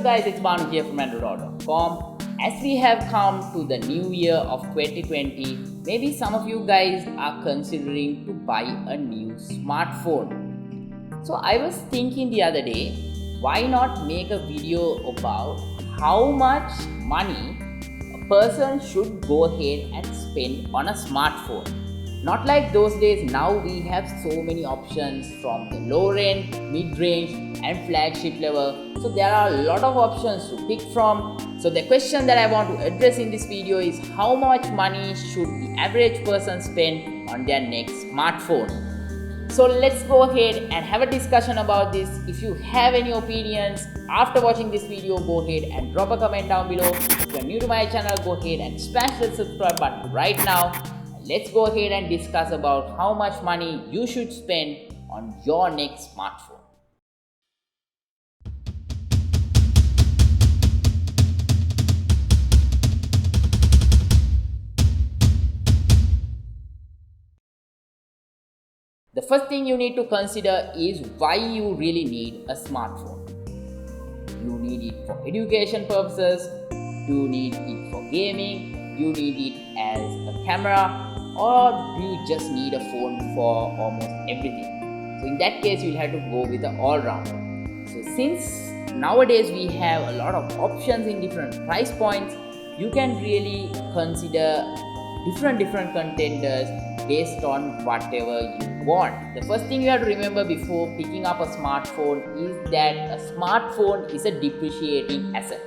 guys, it's Banu here from Andro.com. As we have come to the new year of 2020, maybe some of you guys are considering to buy a new smartphone. So I was thinking the other day, why not make a video about how much money a person should go ahead and spend on a smartphone. Not like those days, now we have so many options from the low end, mid range and flagship level. So there are a lot of options to pick from. So the question that I want to address in this video is how much money should the average person spend on their next smartphone. So let's go ahead and have a discussion about this. If you have any opinions after watching this video, go ahead and drop a comment down below. If you are new to my channel, go ahead and smash the subscribe button right now. Let's go ahead and discuss about how much money you should spend on your next smartphone. The first thing you need to consider is why you really need a smartphone. You need it for education purposes, you need it for gaming, you need it as a camera, or you just need a phone for almost everything. So in that case, you'll have to go with an all-rounder. So since nowadays we have a lot of options in different price points, you can really consider different contenders based on whatever you want. The first thing you have to remember before picking up a smartphone is that a smartphone is a depreciating asset.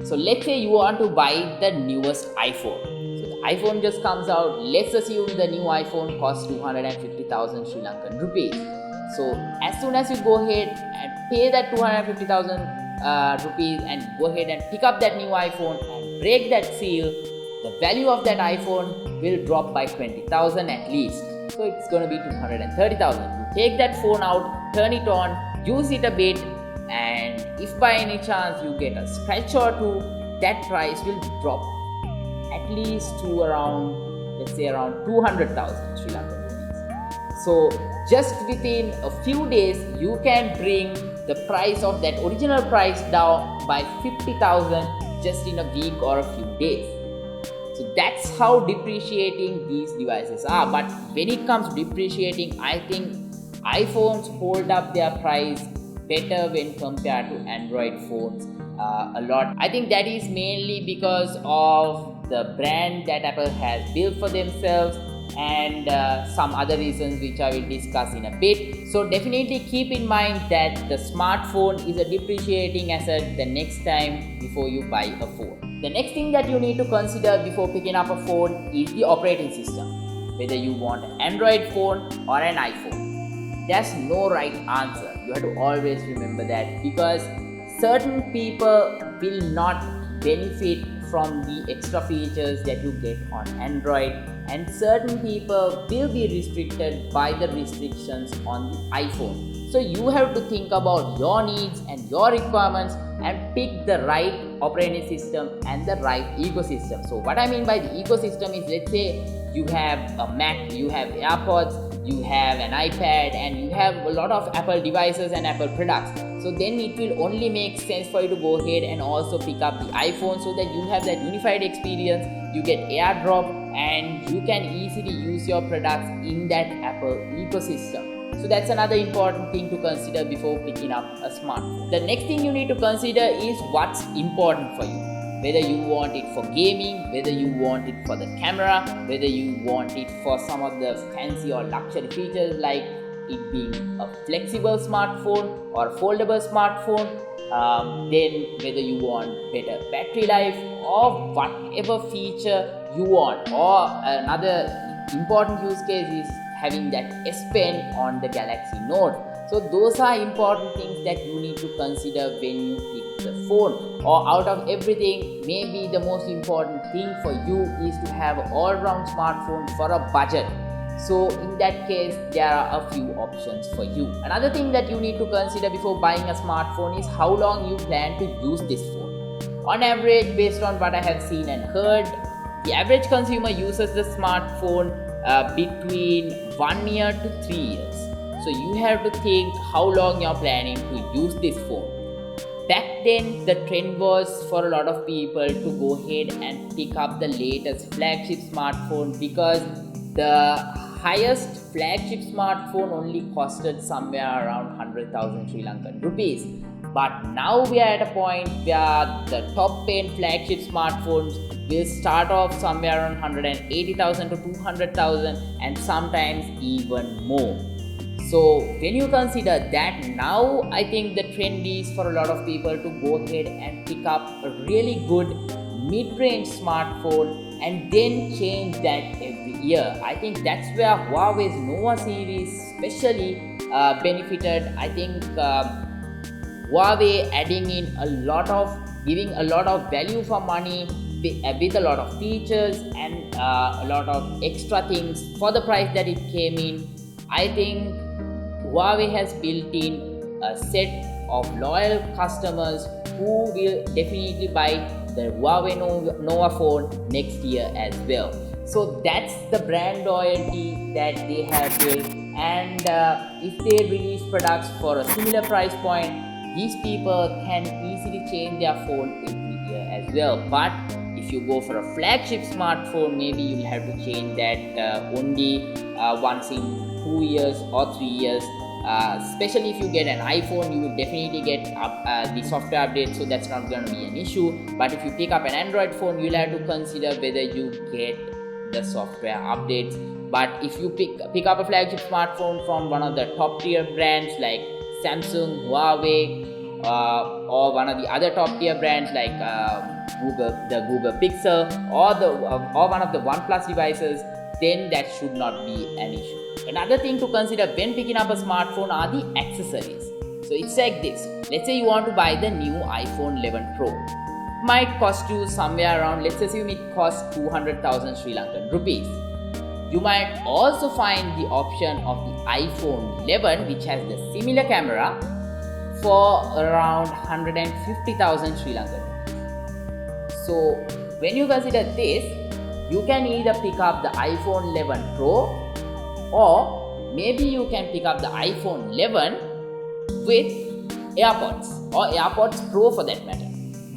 So let's say you want to buy the newest iPhone. So the iPhone just comes out. Let's assume the new iPhone costs 250,000 Sri Lankan rupees. So as soon as you go ahead and pay that 250,000 rupees and go ahead and pick up that new iPhone and break that seal, the value of that iPhone will drop by 20,000 at least. So it's going to be 230,000. You take that phone out, turn it on, use it a bit, and if by any chance you get a scratch or two, that price will drop at least to around, let's say around 200,000 Sri Lankan rupees. So just within a few days, you can bring the price of that original price down by 50,000 just in a week or a few days. So that's how depreciating these devices are. But when it comes to depreciating, I think iPhones hold up their price better when compared to Android phones a lot. I think that is mainly because of the brand that Apple has built for themselves and some other reasons which I will discuss in a bit. So definitely keep in mind that the smartphone is a depreciating asset the next time before you buy a phone. The next thing that you need to consider before picking up a phone is the operating system. Whether you want an Android phone or an iPhone. There's no right answer. You have to always remember that, because certain people will not benefit from the extra features that you get on Android, and certain people will be restricted by the restrictions on the iPhone. So you have to think about your needs and your requirements and pick the right operating system and the right ecosystem. So what I mean by the ecosystem is, let's say you have a Mac, you have AirPods, you have an iPad, and you have a lot of Apple devices and Apple products. So then it will only make sense for you to go ahead and also pick up the iPhone so that you have that unified experience. You get AirDrop and you can easily use your products in that Apple ecosystem. So that's another important thing to consider before picking up a smartphone. The next thing you need to consider is what's important for you. Whether you want it for gaming, whether you want it for the camera, whether you want it for some of the fancy or luxury features like it being a flexible smartphone or a foldable smartphone, then whether you want better battery life or whatever feature you want. Or another important use case is having that S Pen on the Galaxy Note. So those are important things that you need to consider when you pick the phone. Or out of everything, maybe the most important thing for you is to have an all-round smartphone for a budget. So in that case, there are a few options for you. Another thing that you need to consider before buying a smartphone is how long you plan to use this phone. On average, based on what I have seen and heard, the average consumer uses the smartphone between 1 year to 3 years. So you have to think how long you're planning to use this phone. back then the trend was for a lot of people to go ahead and pick up the latest flagship smartphone, because the highest flagship smartphone only costed somewhere around 100,000 Sri Lankan rupees. But now we are at a point where the top 10 flagship smartphones will start off somewhere around 180,000 to 200,000 and sometimes even more. So when you consider that, now I think the trend is for a lot of people to go ahead and pick up a really good mid-range smartphone and then change that every year. I think that's where Huawei's Nova series especially benefited. I think Huawei adding in giving a lot of value for money with a lot of features and a lot of extra things for the price that it came in. I think Huawei has built in a set of loyal customers who will definitely buy the Huawei Nova phone next year as well. So that's the brand loyalty that they have built, and if they release products for a similar price point, these people can easily change their phone every year as well. But if you go for a flagship smartphone, maybe you'll have to change that only once in 2 years or 3 years. Especially if you get an iPhone, you will definitely get the software update, so that's not going to be an issue. But if you pick up an Android phone, you'll have to consider whether you get the software updates. But if you pick up a flagship smartphone from one of the top tier brands like Samsung, Huawei, or one of the other top tier brands like the Google Pixel, or one of the OnePlus devices, then that should not be an issue. Another thing to consider when picking up a smartphone are the accessories. So it's like this. Let's say you want to buy the new iPhone 11 Pro. Might cost you somewhere around, let's assume it costs 200,000 Sri Lankan rupees. You might also find the option of the iPhone 11, which has the similar camera, for around 150,000 Sri Lankan rupees. So when you consider this, you can either pick up the iPhone 11 Pro, or maybe you can pick up the iPhone 11 with AirPods, or AirPods Pro for that matter,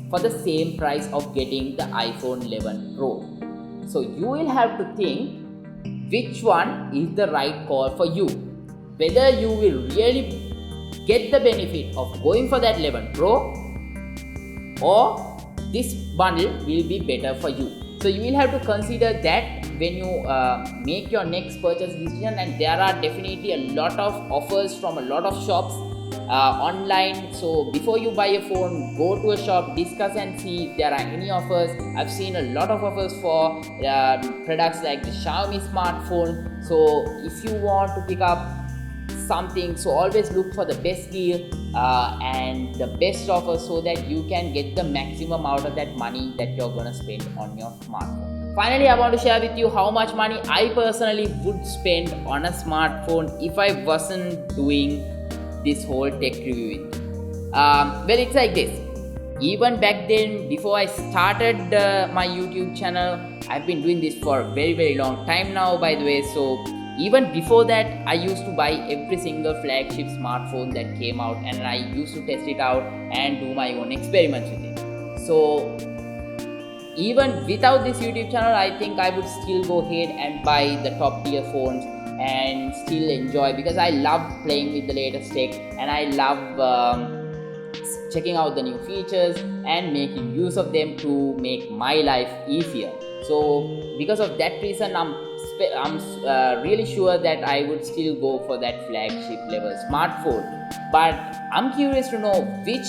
for the same price of getting the iPhone 11 Pro. So you will have to think which one is the right call for you, whether you will really get the benefit of going for that 11 Pro, or this bundle will be better for you. So you will have to consider that when you make your next purchase decision, and there are definitely a lot of offers from a lot of shops online. So before you buy a phone, go to a shop, discuss and see if there are any offers. I've seen a lot of offers for products like the Xiaomi smartphone. So if you want to pick up something, so always look for the best deal and the best offer, so that you can get the maximum out of that money that you're gonna spend on your smartphone. Finally, I want to share with you how much money I personally would spend on a smartphone if I wasn't doing this whole tech review with you. Well, it's like this. Even back then, before I started my YouTube channel, I've been doing this for a very, very long time now, by the way. So even before that, I used to buy every single flagship smartphone that came out, and I used to test it out and do my own experiments with it. So even without this YouTube channel, I think I would still go ahead and buy the top tier phones and still enjoy, because I love playing with the latest tech, and I love checking out the new features and making use of them to make my life easier. So because of that reason, I'm really sure that I would still go for that flagship level smartphone. But I'm curious to know which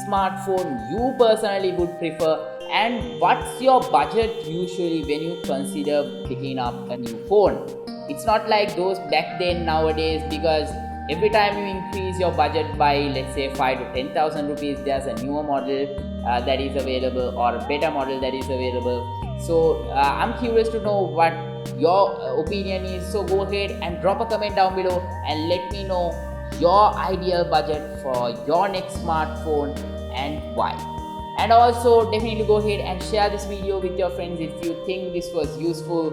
smartphone you personally would prefer, and what's your budget usually when you consider picking up a new phone. It's not like those back then nowadays, because every time you increase your budget by, let's say, 5 to 10,000 rupees, there's a newer model that is available, or a better model that is available. So I'm curious to know what your opinion is. So go ahead and drop a comment down below and let me know your ideal budget for your next smartphone and why. And also definitely go ahead and share this video with your friends if you think this was useful.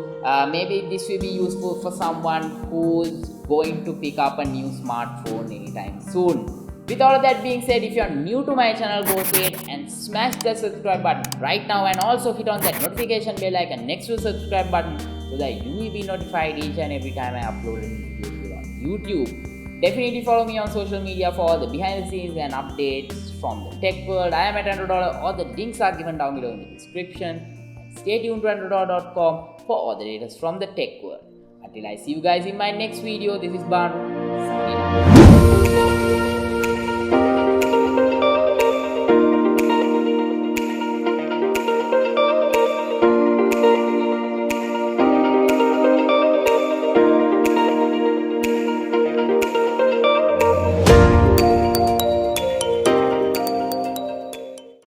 Maybe this will be useful for someone who's going to pick up a new smartphone anytime soon. With all of that being said, if you are new to my channel, go ahead and smash the subscribe button right now, and also hit on that notification bell icon next to the subscribe button so that you will be notified each and every time I upload a new video on YouTube. Definitely follow me on social media for all the behind the scenes and updates from the tech world. I am at Andro Dollar. All the links are given down below in the description. Stay tuned to androdollar.com for all the latest from the tech world. Until I see you guys in my next video, this is Ban signing out.